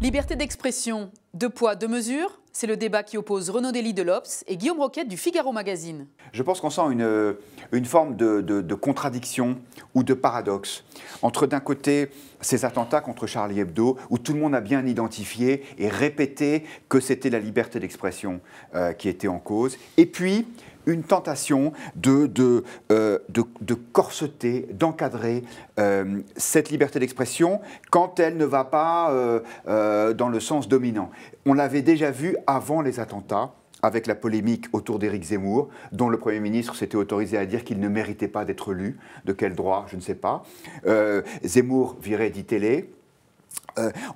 Liberté d'expression, deux poids, deux mesures, c'est le débat qui oppose Renaud Dely de l'Obs et Guillaume Roquette du Figaro Magazine. Je pense qu'on sent une forme de contradiction ou de paradoxe entre d'un côté ces attentats contre Charlie Hebdo où tout le monde a bien identifié et répété que c'était la liberté d'expression qui était en cause, et puis une tentation de corseter, d'encadrer cette liberté d'expression quand elle ne va pas dans le sens dominant. On l'avait déjà vu avant les attentats, avec la polémique autour d'Éric Zemmour, dont le Premier ministre s'était autorisé à dire qu'il ne méritait pas d'être lu. De quel droit, je ne sais pas. Zemmour viré d'ITélé.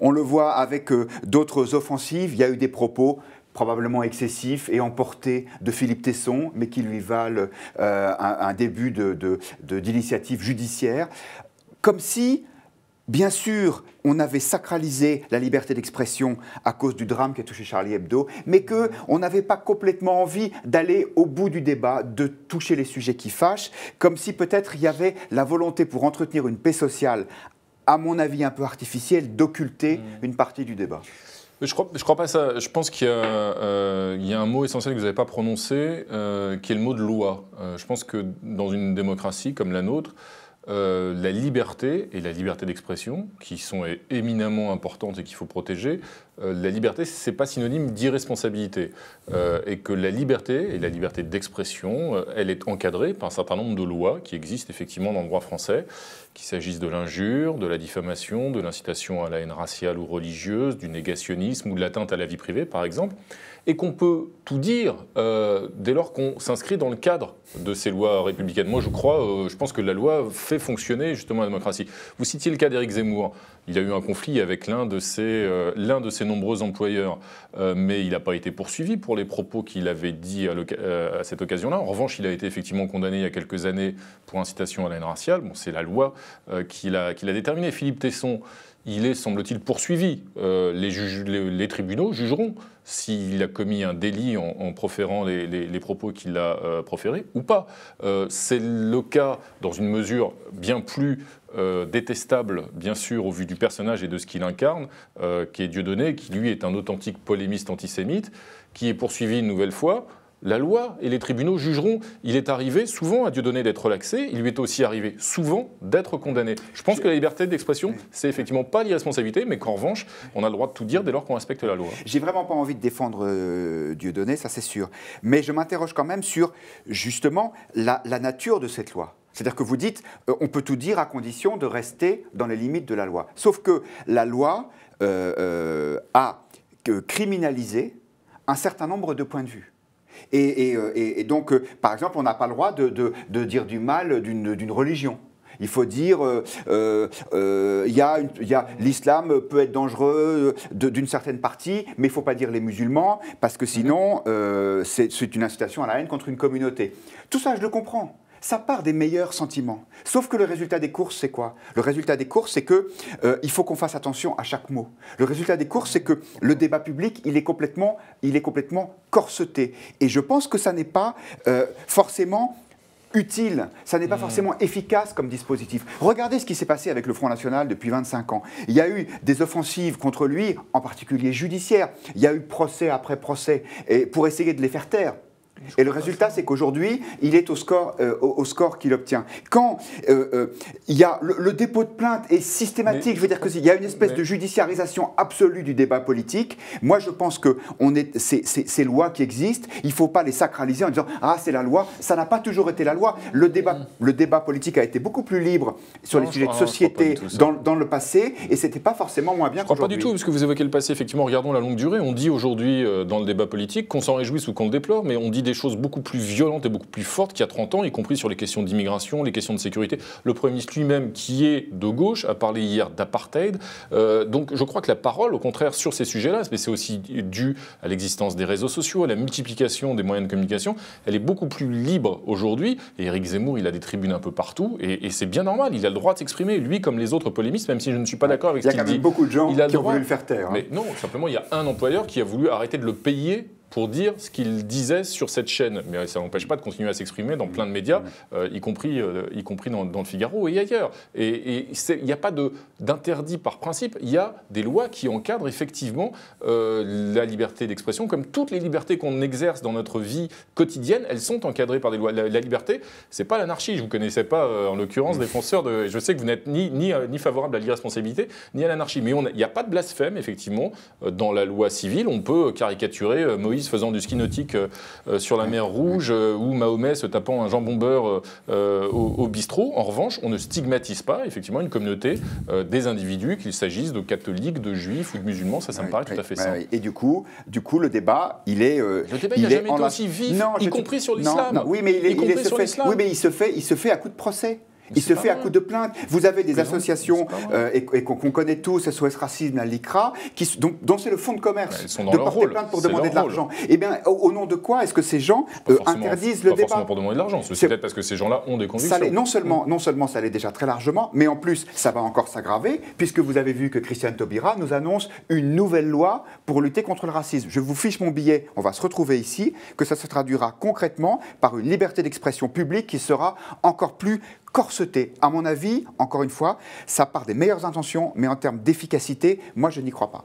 On le voit avec d'autres offensives. Il y a eu des propos probablement excessifs et emportés de Philippe Tesson, mais qui lui valent un début d'initiative judiciaire. Comme si, bien sûr, on avait sacralisé la liberté d'expression à cause du drame qui a touché Charlie Hebdo, mais qu'on n'avait pas complètement envie d'aller au bout du débat, de toucher les sujets qui fâchent, comme si peut-être il y avait la volonté pour entretenir une paix sociale, à mon avis un peu artificielle, d'occulter une partie du débat. Je crois pas ça. Je pense qu'il y a un mot essentiel que vous n'avez pas prononcé, qui est le mot de loi. Je pense que dans une démocratie comme la nôtre, la liberté et la liberté d'expression, qui sont éminemment importantes et qu'il faut protéger, la liberté, ce n'est pas synonyme d'irresponsabilité. Et que la liberté et la liberté d'expression, elle est encadrée par un certain nombre de lois qui existent effectivement dans le droit français, qu'il s'agisse de l'injure, de la diffamation, de l'incitation à la haine raciale ou religieuse, du négationnisme ou de l'atteinte à la vie privée, par exemple, et qu'on peut tout dire dès lors qu'on s'inscrit dans le cadre de ces lois républicaines. Moi, je pense que la loi fait fonctionner justement la démocratie. Vous citiez le cas d'Éric Zemmour. Il a eu un conflit avec l'un de ses nombreux employeurs, mais il n'a pas été poursuivi pour les propos qu'il avait dit à cette occasion-là. En revanche, il a été effectivement condamné il y a quelques années pour incitation à la haine raciale. Bon, c'est la loi qui l'a déterminé. Philippe Tesson, il est, semble-t-il, poursuivi. Les tribunaux jugeront s'il a commis un délit en proférant les propos qu'il a proférés ou pas. C'est le cas dans une mesure bien plus détestable, bien sûr, au vu du personnage et de ce qu'il incarne, qui est Dieudonné, qui lui est un authentique polémiste antisémite, qui est poursuivi une nouvelle fois. La loi et les tribunaux jugeront. Il est arrivé souvent à Dieudonné d'être relaxé, il lui est aussi arrivé souvent d'être condamné. Je pense que la liberté d'expression, c'est effectivement pas l'irresponsabilité, mais qu'en revanche, on a le droit de tout dire dès lors qu'on respecte la loi. J'ai vraiment pas envie de défendre Dieudonné, ça c'est sûr. Mais je m'interroge quand même sur, justement, la nature de cette loi. C'est-à-dire que vous dites, on peut tout dire à condition de rester dans les limites de la loi. Sauf que la loi a criminalisé un certain nombre de points de vue. Et donc, par exemple, on n'a pas le droit de dire du mal d'une religion. Il faut dire, l'islam peut être dangereux d'une certaine partie, mais il ne faut pas dire les musulmans, parce que sinon, c'est une incitation à la haine contre une communauté. Tout ça, je le comprends. Ça part des meilleurs sentiments. Sauf que le résultat des courses, c'est quoi? Le résultat des courses, c'est qu'il faut qu'on fasse attention à chaque mot. Le résultat des courses, c'est que le débat public, il est complètement corseté. Et je pense que ça n'est pas forcément utile, ça n'est pas forcément efficace comme dispositif. Regardez ce qui s'est passé avec le Front National depuis 25 ans. Il y a eu des offensives contre lui, en particulier judiciaires. Il y a eu procès après procès pour essayer de les faire taire. Et le résultat, c'est qu'aujourd'hui, il est au score qu'il obtient. Quand il y a le dépôt de plainte est systématique, je veux dire qu'il y a une espèce de judiciarisation absolue du débat politique. Moi, je pense que ces lois qui existent, il ne faut pas les sacraliser en disant « Ah, c'est la loi ». Ça n'a pas toujours été la loi. Le débat politique a été beaucoup plus libre sur les sujets de société dans le passé, et ce n'était pas forcément moins bien qu'aujourd'hui. Je ne crois pas du tout, parce que vous évoquez le passé. Effectivement, regardons la longue durée. On dit aujourd'hui, dans le débat politique, qu'on s'en réjouisse ou qu'on le déplore, mais on dit des choses beaucoup plus violentes et beaucoup plus fortes qu'il y a 30 ans, y compris sur les questions d'immigration, les questions de sécurité. Le Premier ministre lui-même, qui est de gauche, a parlé hier d'apartheid. Donc je crois que la parole, au contraire, sur ces sujets-là, mais c'est aussi dû à l'existence des réseaux sociaux, à la multiplication des moyens de communication, elle est beaucoup plus libre aujourd'hui. Et Éric Zemmour, il a des tribunes un peu partout, et c'est bien normal, il a le droit de s'exprimer, lui comme les autres polémistes, même si je ne suis pas d'accord avec ce qu'il dit. Il y a quand même beaucoup de gens qui ont voulu le faire taire. Mais non, simplement, il y a un employeur qui a voulu arrêter de le payer pour dire ce qu'il disait sur cette chaîne. Mais ça n'empêche pas de continuer à s'exprimer dans plein de médias, y compris dans le Figaro et ailleurs. Et il n'y a pas d'interdit par principe, il y a des lois qui encadrent effectivement la liberté d'expression, comme toutes les libertés qu'on exerce dans notre vie quotidienne, elles sont encadrées par des lois. La liberté, c'est pas l'anarchie. Je ne vous connaissais pas, en l'occurrence, défenseur de... Je sais que vous n'êtes ni favorable à l'irresponsabilité, ni à l'anarchie. Mais il n'y a pas de blasphème, effectivement, dans la loi civile. On peut caricaturer Moïse faisant du ski nautique sur la mer Rouge ou Mahomet se tapant un jambon beurre au bistrot. En revanche, on ne stigmatise pas, effectivement, une communauté des individus, qu'il s'agisse de catholiques, de juifs ou de musulmans. Ça me paraît tout à fait simple. Et du coup, le débat, il est... le débat, il n'a jamais été aussi vif, y compris sur l'islam. Oui, mais il se fait à coup de procès. Il se fait à coup de plainte. Vous avez des associations et qu'on connaît tous, SOS Racisme, la LICRA, dont c'est le fonds de commerce de porter plainte pour demander de l'argent. Eh bien, au nom de quoi est-ce que ces gens interdisent le débat ? Pas forcément pour demander de l'argent, c'est peut-être parce que ces gens-là ont des convictions. Non seulement ça l'est déjà très largement, mais en plus, ça va encore s'aggraver, puisque vous avez vu que Christiane Taubira nous annonce une nouvelle loi pour lutter contre le racisme. Je vous fiche mon billet, on va se retrouver ici, que ça se traduira concrètement par une liberté d'expression publique qui sera encore plus corseté. À mon avis, encore une fois, ça part des meilleures intentions, mais en termes d'efficacité, moi je n'y crois pas.